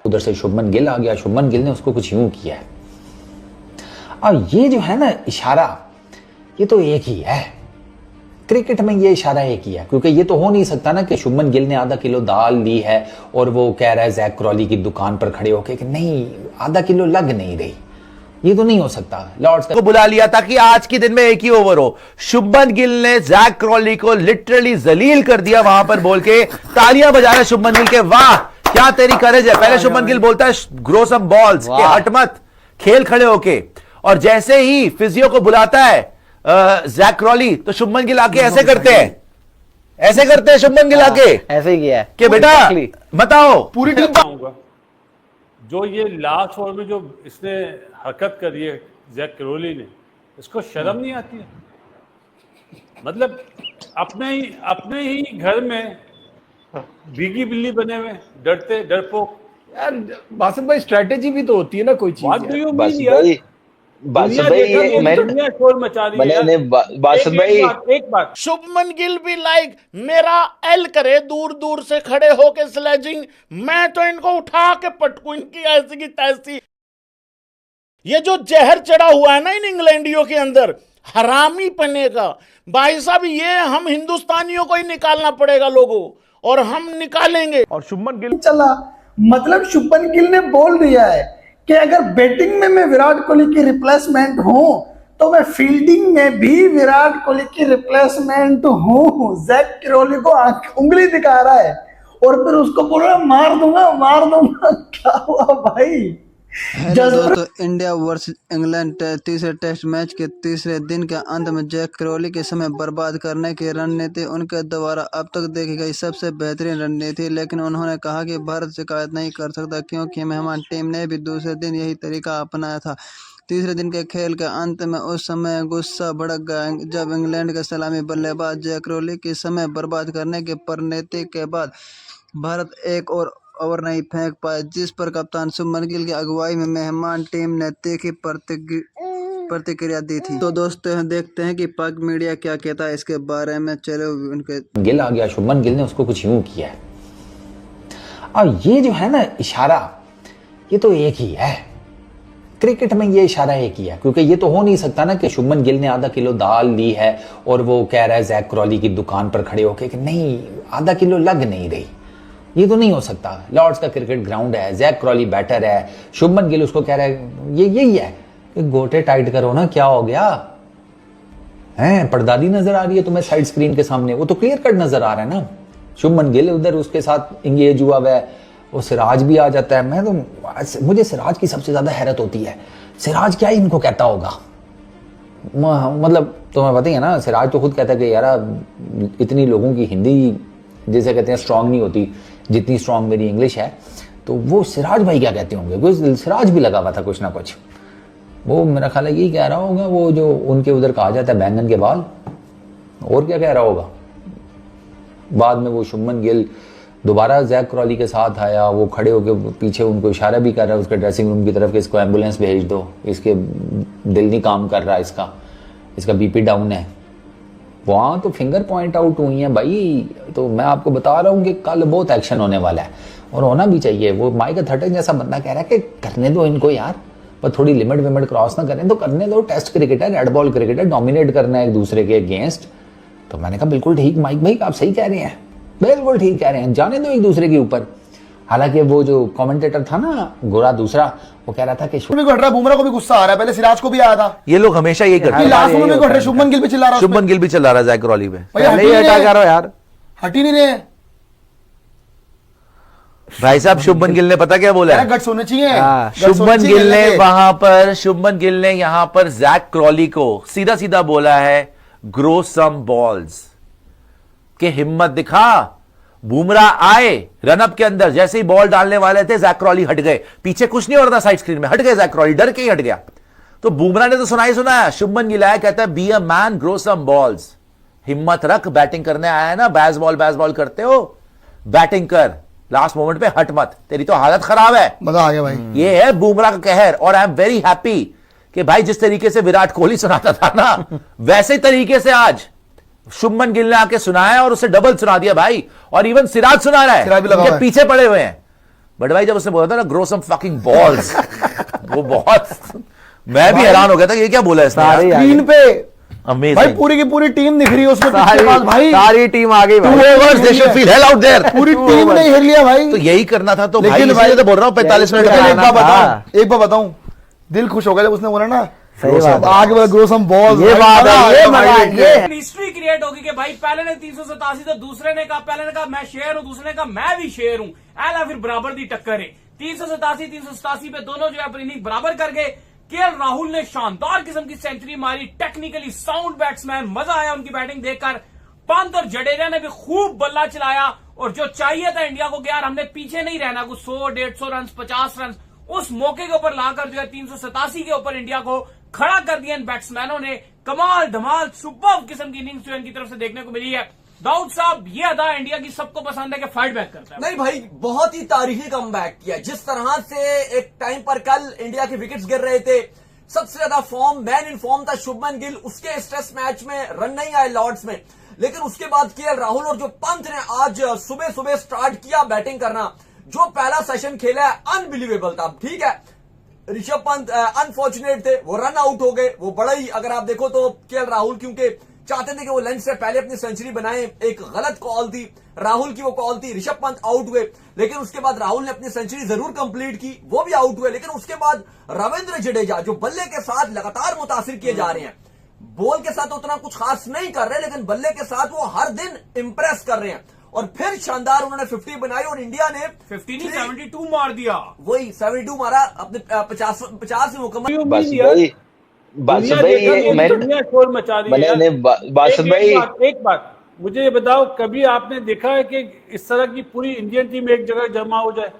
उधर से शुभमन गिल आ गया, शुभमन गिल ने उसको कुछ यूं किया है। और ये जो है ना इशारा, ये तो एक ही है क्रिकेट में, ये इशारा एक ही है, क्योंकि ये तो हो नहीं सकता ना कि शुभमन गिल ने आधा किलो दाल ली है और वो कह रहा है जैक क्रॉली की दुकान पर खड़े होके कि नहीं आधा किलो लग नहीं रही। ये तो नहीं हो सकता। लॉर्ड्स को बुला लिया था कि आज के दिन में एक ही ओवर हो। शुभमन गिल ने जैक क्रॉली को लिटरली जलील कर दिया वहां पर, बोल के तालियां बजा रहे शुभमन गिल के, वाह क्या तेरी करेज है। पहले शुभमन गिल बोलता है ग्रो सम बॉल्स, के हट मत, खेल खड़े होके। और जैसे ही फिजियो को बुलाता है जैक क्रॉली, तो शुभमन गिल आके ऐसे करते हैं, ऐसे करते हैं शुभमन गिल आके, ऐसे ही किया है कि बेटा बताओ पूरी टीम। जो ये लास्ट ओवर में जो इसने हरकत करी है जैक क्रॉली ने, इसको शर्म नहीं आती है? मतलब अपने ही घर में भीगी बिल्ली बने हुए, डरते डरपोक। यार बासित भाई स्ट्रेटेजी भी तो होती है ना कोई चीज। What do you mean यार? बासित भाई ये दुनिया शोर मचा रही है। मैंने बासित भाई एक बात शुभमन गिल भी लाइक मेरा एल करे, दूर दूर से खड़े होके स्लेजिंग, मैं तो इनको उठा के पटकू, इनकी ऐसी की तैसी। ये जो जहर चढ़ा हुआ है ना इन इंग्लैंडियों के अंदर, हरामी पने का, भाई साहब ये हम हिंदुस्तानियों को ही निकालना पड़ेगा लोगों, और हम निकालेंगे। और शुभमन गिल चला, मतलब शुभमन गिल ने बोल दिया है कि अगर बैटिंग में मैं विराट कोहली की रिप्लेसमेंट हूं तो मैं फील्डिंग में भी विराट कोहली की रिप्लेसमेंट हूं। जैक क्रॉली को उंगली दिखा रहा है और फिर उसको बोल रहा है मार दूंगा। क्या हुआ भाई? तो इंडिया वर्सेस इंग्लैंड तीसरे टेस्ट मैच के तीसरे दिन के अंत में जैक क्रॉली के समय बर्बाद करने की रणनीति उनके द्वारा अब तक देखी गई सबसे बेहतरीन रणनीति, लेकिन उन्होंने कहा कि भारत शिकायत नहीं कर सकता क्योंकि मेहमान टीम ने भी दूसरे दिन यही तरीका अपनाया था। तीसरे दिन के खेल के अंत में उस समय गुस्सा भड़क गया जब इंग्लैंड के सलामी बल्लेबाज जैक क्रॉली की समय बर्बाद करने की परिणति के बाद भारत एक और ओवर नहीं फेंक पाए, जिस पर कप्तान शुभमन गिल की अगुवाई में मेहमान टीम ने तीखी प्रतिक्रिया दी थी। तो दोस्तों देखते हैं कि पाक मीडिया क्या कहता है इसके बारे में। चलो उनके गिल आ गया, शुभमन गिल ने उसको कुछ यूं किया है। और ये जो है ना इशारा, ये तो एक ही है क्रिकेट में, ये इशारा एक ही है, क्योंकि ये तो हो नहीं सकता ना कि शुभमन गिल ने आधा किलो दाल ली है और वो कह रहा है जैक क्रॉली की दुकान पर खड़े होके कि नहीं आधा किलो लग नहीं रही। ये तो नहीं हो सकता। लॉर्ड्स का क्रिकेट ग्राउंड है, जैक क्रॉली बैटर है, शुभमन गिल उसको कह रहा है ये यही है कि गोटे टाइट करो ना, क्या हो गया है? परदादी नजर आ रही है तुम्हें साइड स्क्रीन के सामने? वो तो क्लियर कट नजर आ रहा है ना। शुभमन गिल उधर उसके साथ इंगेज हुआ है, वो सिराज भी आ जाता है। मैं तो मुझे सिराज की सबसे ज्यादा हैरत होती है, सिराज क्या इनको कहता होगा? मतलब तुम्हें पता ही है ना, सिराज तो खुद कहता है कि यार इतनी लोगों की हिंदी जैसे कहते हैं स्ट्रांग नहीं होती जितनी स्ट्रांग मेरी इंग्लिश है। तो वो सिराज भाई क्या कहते होंगे? कोई सिराज भी लगा हुआ था कुछ ना कुछ, वो मेरा ख्याल है यही कह रहा होगा, वो जो उनके उधर कहा जाता है बैंगन के बाल, और क्या कह रहा होगा। बाद में वो शुभमन गिल दोबारा जैक क्रॉली के साथ आया, वो खड़े होकर पीछे उनको इशारा भी कर रहा है उसके ड्रेसिंग रूम की तरफ कि इसको एम्बुलेंस भेज दो, इसके दिल नहीं काम कर रहा, इसका बीपी डाउन है। वहाँ तो फिंगर पॉइंट आउट हुई है भाई। तो मैं आपको बता रहा हूँ कि कल बहुत एक्शन होने वाला है, और होना भी चाहिए। वो माइक थर्टन जैसा बंदा कह रहा है कि करने दो इनको यार, पर थोड़ी लिमिट विमिट क्रॉस ना करें तो करने दो। टेस्ट क्रिकेट है, रेड बॉल क्रिकेट है, डोमिनेट करना है एक दूसरे के अगेंस्ट। तो मैंने कहा बिल्कुल ठीक माइक भाई, आप सही कह रहे हैं, बिल्कुल ठीक कह रहे हैं, जाने दो एक दूसरे के ऊपर। हालांकि वो जो कमेंटेटर था ना गोरा दूसरा, वो कह रहा था कि बुमराह को भी गुस्सा आ रहा है, पहले सिराज को भी आया था। ये लोग हमेशा ये करते हैं। शुभमन गिल भी चिल्ला रहा है, शुभमन गिल भी चिल्ला रहा है जैक क्रॉली पे, यार हट ही नहीं रहे भाई साहब। शुभमन गिल ने पता क्या बोला है? गट्स होने चाहिए। शुभमन गिल ने वहां पर, शुभमन गिल ने यहां पर जैक क्रॉली को सीधा सीधा बोला है ग्रो सम बॉल्स, के हिम्मत दिखा। बुमराह आए रनअप के अंदर, जैसे ही बॉल डालने वाले थे जैक क्रॉली हट गए, पीछे कुछ नहीं हो रहा था साइड स्क्रीन में, हट गए जैक क्रॉली, डर के ही हट गया। तो बुमराह ने तो सुनाया, शुभमन गिल आया कहता है be a man, grow some balls, हिम्मत रख, बैटिंग करने आया है ना, बैस बॉल करते हो, बैटिंग कर, लास्ट मोमेंट पे हट मत, तेरी तो हालत खराब है। मजा आ गया भाई। ये है बुमराह का कहर। और आई एम वेरी हैप्पी कि भाई जिस तरीके से विराट कोहली सुनाता था ना, वैसे तरीके से आज शुभमन गिल ने आके सुनाया और उसे डबल सुना दिया भाई, और इवन सिराज सुना रहा सिराज भी है, लगा उनके हुआ है। पीछे पड़े हुए हैं। बट भाई जब उसने बोला था ना ग्रो सम फकिंग बॉल्स, वो बहुत, मैं भी हैरान हो गया था ये क्या बोला इसने यार। स्क्रीन पे भाई अमेजिंग, पूरी की पूरी टीम दिख रही है उसके पीछे पास भाई, सारी टीम आ गई भाई। Two overs they should feel hell out there, पूरी टीम ने हिल लिया भाई। तो यही करना था। तो भाई लेकिन इसलिए तो बोल रहा हूँ 45 मिनट लेकिन का एक बार बताऊं, दिल खुश हो गया जब उसने बोला ना सही बात है। आगे वाला ग्रो सम बॉल्स, ये बात है, ये मजा ये हिस्ट्री क्रिएट होगी कि भाई पहले ने 387 तो दूसरे ने कहा, पहले ने कहा मैं शेर हूं, दूसरे ने कहा मैं भी शेर हूं, ऐला फिर बराबर दी टक्कर है। 387 पे दोनों जो है अपनी इनिंग बराबर कर गए। केएल राहुल ने शानदार किस्म की सेंचुरी मारी, टेक्निकली साउंड बैट्समैन, मजा आया उनकी बैटिंग देखकर। पंत और जडेजा ने भी खूब बल्ला चलाया, और जो चाहिए था इंडिया को कि यार हमने पीछे नहीं रहना, कुछ 100, 150 रन, 50 रन, उस मौके के ऊपर लाकर जो है 387 के ऊपर इंडिया को खड़ा कर दिया इन बैट्समैनों ने। कमाल धमाल सुपर्ब किस्म की इनिंग्स जो इनकी तरफ से देखने को मिली है। दाऊद साहब, ये अदा इंडिया की सबको पसंद है कि फाइट बैक करता है। नहीं भाई, बहुत ही तारीखी कमबैक किया। जिस तरह से एक टाइम पर कल इंडिया के विकेट्स गिर रहे थे, सबसे ज्यादा फॉर्म, मैन इन फॉर्म था शुभमन गिल, उसके स्ट्रेस मैच में रन नहीं आए लॉर्ड्स में, लेकिन उसके बाद केएल राहुल और जो पंत ने आज सुबह सुबह स्टार्ट किया बैटिंग करना, जो पहला सेशन खेला है अनबिलीवेबल था। ठीक है, ऋषभ पंत अनफॉर्चुनेट थे, वो रन आउट हो गए। वो बड़ा ही, अगर आप देखो तो केएल राहुल क्योंकि चाहते थे कि वो लंच से पहले अपनी सेंचुरी बनाए, एक गलत कॉल थी राहुल की, वो कॉल थी, ऋषभ पंत आउट हुए, लेकिन उसके बाद राहुल ने अपनी सेंचुरी जरूर कंप्लीट की, वो भी आउट हुए। लेकिन उसके बाद रविंद्र जडेजा जो बल्ले के साथ लगातार मुतासिर किए जा रहे हैं, बॉल के साथ उतना कुछ खास नहीं कर रहे, लेकिन बल्ले के साथ वो हर दिन इंप्रेस कर रहे हैं। और फिर शानदार उन्होंने 50 बनाई, और इंडिया ने 50 नहीं 72 मार दिया, वही 72 मारा, अपने 50 में मुकम्मल। बासुद भाई ये दुनिया शोर मचा रही है। बासुद भाई एक बात मुझे ये बताओ, कभी आपने देखा है कि इस तरह की पूरी इंडियन टीम एक जगह जमा हो जाए?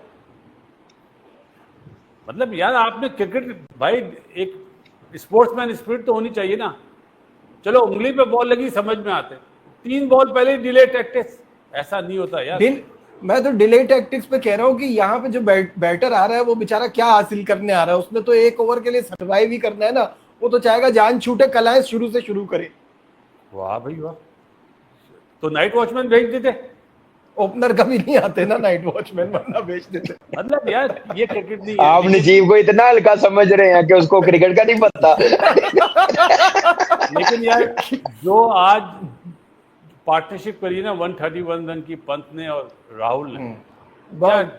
मतलब यार आपने क्रिकेट, भाई एक स्पोर्ट्समैन स्पिरिट तो होनी चाहिए ना। चलो उंगली पे बॉल लगी समझ में आते, 3 बॉल पहले डिले टैक्टिक्स, ऐसा नहीं होता यार। मैं तो डिले टैक्टिक्स पे कह रहा हूँ कि यहाँ पे जो बैटर आ रहा है वो बेचारा क्या हासिल करने आ रहा है, उसने तो 1 ओवर के लिए सर्वाइव ही करना है ना, वो तो चाहेगा जान छूटे कलाएं शुरू से शुरू करे। वाह भाई वाह, तो नाइट वॉचमैन भेज देते, ओपनर कभी नहीं आते ना नाइट वॉचमैन, वरना भेज देते। मतलब यार ये क्रिकेट नहीं है। आप नजीब को इतना हल्का समझ रहे हैं कि उसको क्रिकेट का नहीं पता। लेकिन यार जो आज पार्टनरशिप करी ना 131 रन की पंत ने और राहुल ने,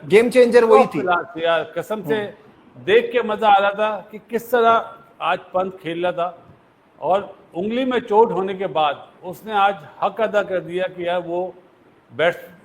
गेम चेंजर वही थी यार। कसम से देख के मजा आ रहा था कि किस तरह आज पंत खेल रहा था, और उंगली में चोट होने के बाद उसने आज हक अदा कर दिया कि यार वो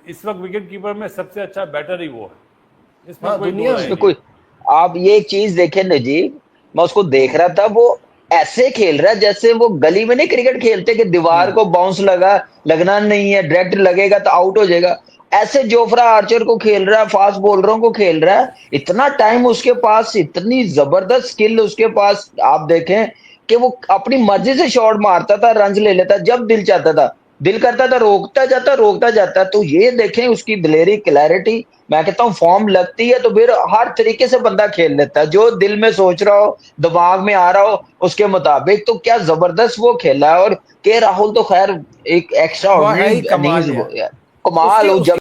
इस वक्त विकेट कीपर में सबसे अच्छा बैटर ही वो है। इसमें कोई आप ये एक चीज देखें नजीब, मैं उसको देख रहा था, वो ऐसे खेल रहा है जैसे वो गली में नहीं क्रिकेट खेलते कि दीवार को बाउंस लगना नहीं है, डायरेक्ट लगेगा तो आउट हो जाएगा। ऐसे जोफ्रा आर्चर को खेल रहा है, फास्ट बॉलरों को खेल रहा है। इतना टाइम उसके पास, इतनी जबरदस्त स्किल उसके पास। आप देखें कि वो अपनी मर्जी से शॉट मारता था, रन ले लेता जब दिल चाहता था, दिल करता था रोकता जाता। तो ये देखें उसकी दिलेरी, क्लैरिटी। मैं कहता हूँ फॉर्म लगती है तो फिर हर तरीके से बंदा खेल लेता है, जो दिल में सोच रहा हो, दिमाग में आ रहा हो उसके मुताबिक। तो क्या जबरदस्त वो खेला है। और के राहुल तो खैर एक एक्स्ट्रा कमाल हो जब